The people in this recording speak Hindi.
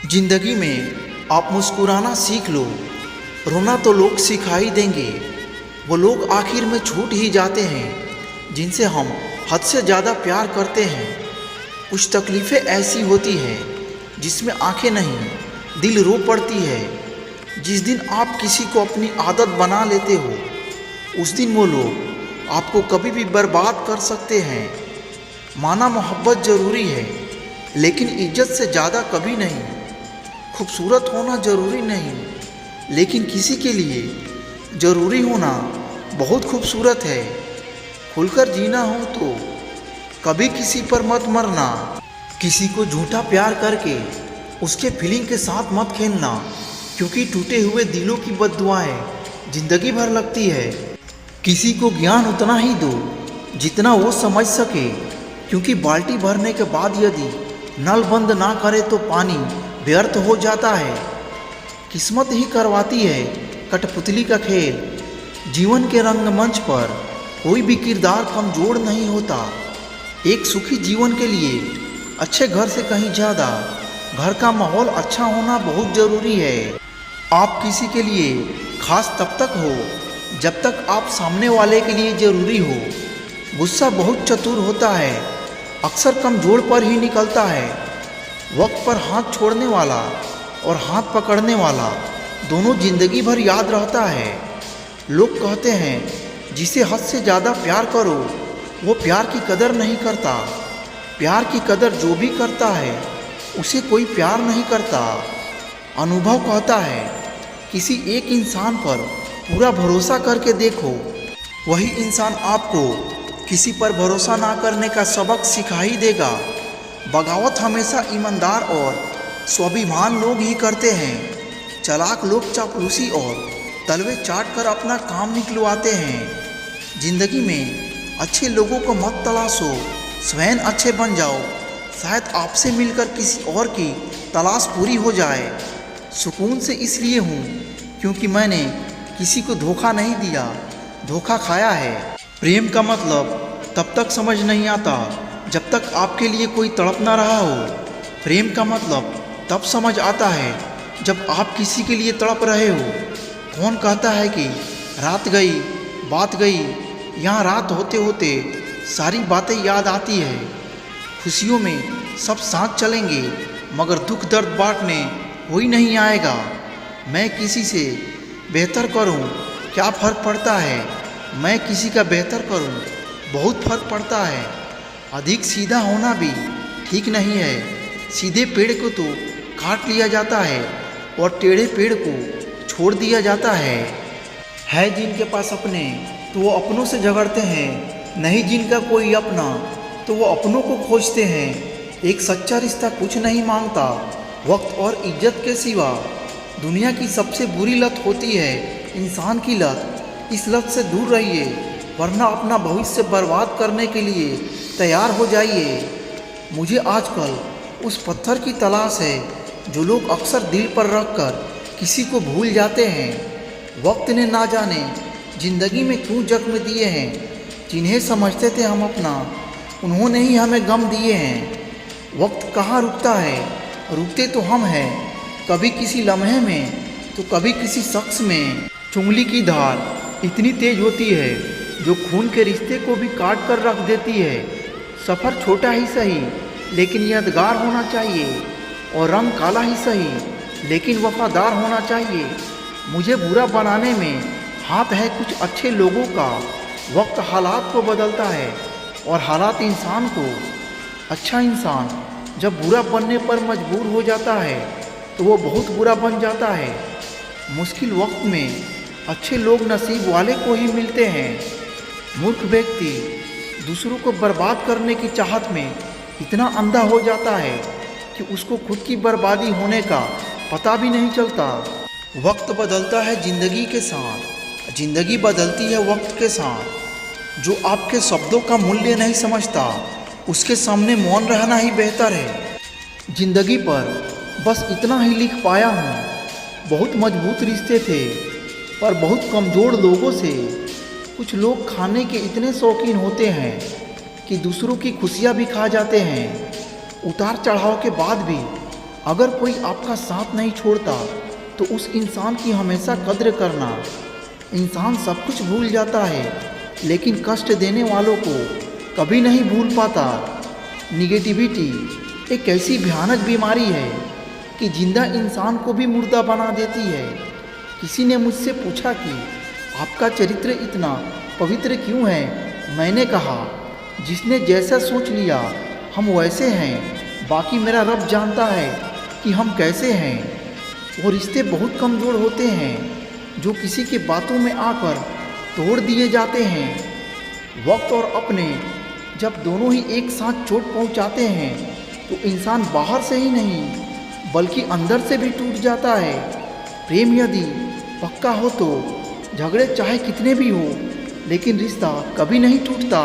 जिंदगी में आप मुस्कुराना सीख लो, रोना तो लोग सिखा ही देंगे। वो लोग आखिर में छूट ही जाते हैं जिनसे हम हद से ज़्यादा प्यार करते हैं। कुछ तकलीफ़ें ऐसी होती हैं जिसमें आंखें नहीं दिल रो पड़ती है। जिस दिन आप किसी को अपनी आदत बना लेते हो उस दिन वो लोग आपको कभी भी बर्बाद कर सकते हैं। माना मोहब्बत ज़रूरी है लेकिन इज्जत से ज़्यादा कभी नहीं। खूबसूरत होना ज़रूरी नहीं लेकिन किसी के लिए ज़रूरी होना बहुत खूबसूरत है। खुलकर जीना हो तो कभी किसी पर मत मरना। किसी को झूठा प्यार करके उसके फीलिंग के साथ मत खेलना, क्योंकि टूटे हुए दिलों की बद्दुआएं जिंदगी भर लगती है। किसी को ज्ञान उतना ही दो जितना वो समझ सके, क्योंकि बाल्टी भरने के बाद यदि नल बंद ना करे तो पानी व्यर्थ हो जाता है। किस्मत ही करवाती है कठपुतली का खेल। जीवन के रंगमंच पर कोई भी किरदार कमजोर नहीं होता। एक सुखी जीवन के लिए अच्छे घर से कहीं ज़्यादा घर का माहौल अच्छा होना बहुत ज़रूरी है। आप किसी के लिए खास तब तक हो जब तक आप सामने वाले के लिए ज़रूरी हो। गुस्सा बहुत चतुर होता है, अक्सर कमजोर पर ही निकलता है। वक्त पर हाथ छोड़ने वाला और हाथ पकड़ने वाला दोनों जिंदगी भर याद रहता है। लोग कहते हैं जिसे हद से ज़्यादा प्यार करो वो प्यार की कदर नहीं करता। प्यार की कदर जो भी करता है उसे कोई प्यार नहीं करता। अनुभव कहता है किसी एक इंसान पर पूरा भरोसा करके देखो, वही इंसान आपको किसी पर भरोसा ना करने का सबक सिखा ही देगा। बगावत हमेशा ईमानदार और स्वाभिमान लोग ही करते हैं। चालाक लोग चापलूसी और तलवे चाट कर अपना काम निकलवाते हैं। जिंदगी में अच्छे लोगों को मत तलाशो, स्वयं अच्छे बन जाओ। शायद आपसे मिलकर किसी और की तलाश पूरी हो जाए। सुकून से इसलिए हूँ क्योंकि मैंने किसी को धोखा नहीं दिया, धोखा खाया है। प्रेम का मतलब तब तक समझ नहीं आता जब तक आपके लिए कोई तड़प ना रहा हो। प्रेम का मतलब तब समझ आता है जब आप किसी के लिए तड़प रहे हो। कौन कहता है कि रात गई बात गई, यहाँ रात होते होते सारी बातें याद आती है। खुशियों में सब साथ चलेंगे मगर दुख दर्द बांटने कोई नहीं आएगा। मैं किसी से बेहतर करूं क्या फ़र्क पड़ता है, मैं किसी का बेहतर करूं बहुत फ़र्क पड़ता है। अधिक सीधा होना भी ठीक नहीं है। सीधे पेड़ को तो काट लिया जाता है और टेढ़े पेड़ को छोड़ दिया जाता है जिनके पास अपने तो वो अपनों से झगड़ते हैं, नहीं जिनका कोई अपना तो वो अपनों को खोजते हैं। एक सच्चा रिश्ता कुछ नहीं मांगता वक्त और इज्जत के सिवा। दुनिया की सबसे बुरी लत होती है इंसान की लत। इस लत से दूर रहिए वरना अपना भविष्य बर्बाद करने के लिए तैयार हो जाइए। मुझे आजकल उस पत्थर की तलाश है जो लोग अक्सर दिल पर रखकर किसी को भूल जाते हैं। वक्त ने ना जाने ज़िंदगी में क्यों जख्म दिए हैं। जिन्हें समझते थे हम अपना उन्होंने ही हमें गम दिए हैं। वक्त कहाँ रुकता है, रुकते तो हम हैं। कभी किसी लम्हे में तो कभी किसी शख्स में। चुंगली की धार इतनी तेज होती है जो खून के रिश्ते को भी काट कर रख देती है। सफ़र छोटा ही सही लेकिन यादगार होना चाहिए, और रंग काला ही सही लेकिन वफादार होना चाहिए। मुझे बुरा बनाने में हाथ है कुछ अच्छे लोगों का। वक्त हालात को बदलता है और हालात इंसान को। अच्छा इंसान जब बुरा बनने पर मजबूर हो जाता है तो वो बहुत बुरा बन जाता है। मुश्किल वक्त में अच्छे लोग नसीब वाले को ही मिलते हैं। मूर्ख व्यक्ति दूसरों को बर्बाद करने की चाहत में इतना अंधा हो जाता है कि उसको खुद की बर्बादी होने का पता भी नहीं चलता। वक्त बदलता है ज़िंदगी के साथ, ज़िंदगी बदलती है वक्त के साथ। जो आपके शब्दों का मूल्य नहीं समझता उसके सामने मौन रहना ही बेहतर है। ज़िंदगी पर बस इतना ही लिख पाया हूँ। बहुत मजबूत रिश्ते थे पर बहुत कमज़ोर लोगों से। कुछ लोग खाने के इतने शौकीन होते हैं कि दूसरों की खुशियाँ भी खा जाते हैं। उतार चढ़ाव के बाद भी अगर कोई आपका साथ नहीं छोड़ता तो उस इंसान की हमेशा कद्र करना। इंसान सब कुछ भूल जाता है लेकिन कष्ट देने वालों को कभी नहीं भूल पाता। निगेटिविटी एक ऐसी भयानक बीमारी है कि जिंदा इंसान को भी मुर्दा बना देती है। किसी ने मुझसे पूछा कि आपका चरित्र इतना पवित्र क्यों है? मैंने कहा, जिसने जैसा सोच लिया हम वैसे हैं, बाकी मेरा रब जानता है कि हम कैसे हैं। वो रिश्ते बहुत कमज़ोर होते हैं जो किसी की बातों में आकर तोड़ दिए जाते हैं। वक्त और अपने जब दोनों ही एक साथ चोट पहुंचाते हैं तो इंसान बाहर से ही नहीं बल्कि अंदर से भी टूट जाता है। प्रेम यदि पक्का हो तो झगड़े चाहे कितने भी हो लेकिन रिश्ता कभी नहीं टूटता।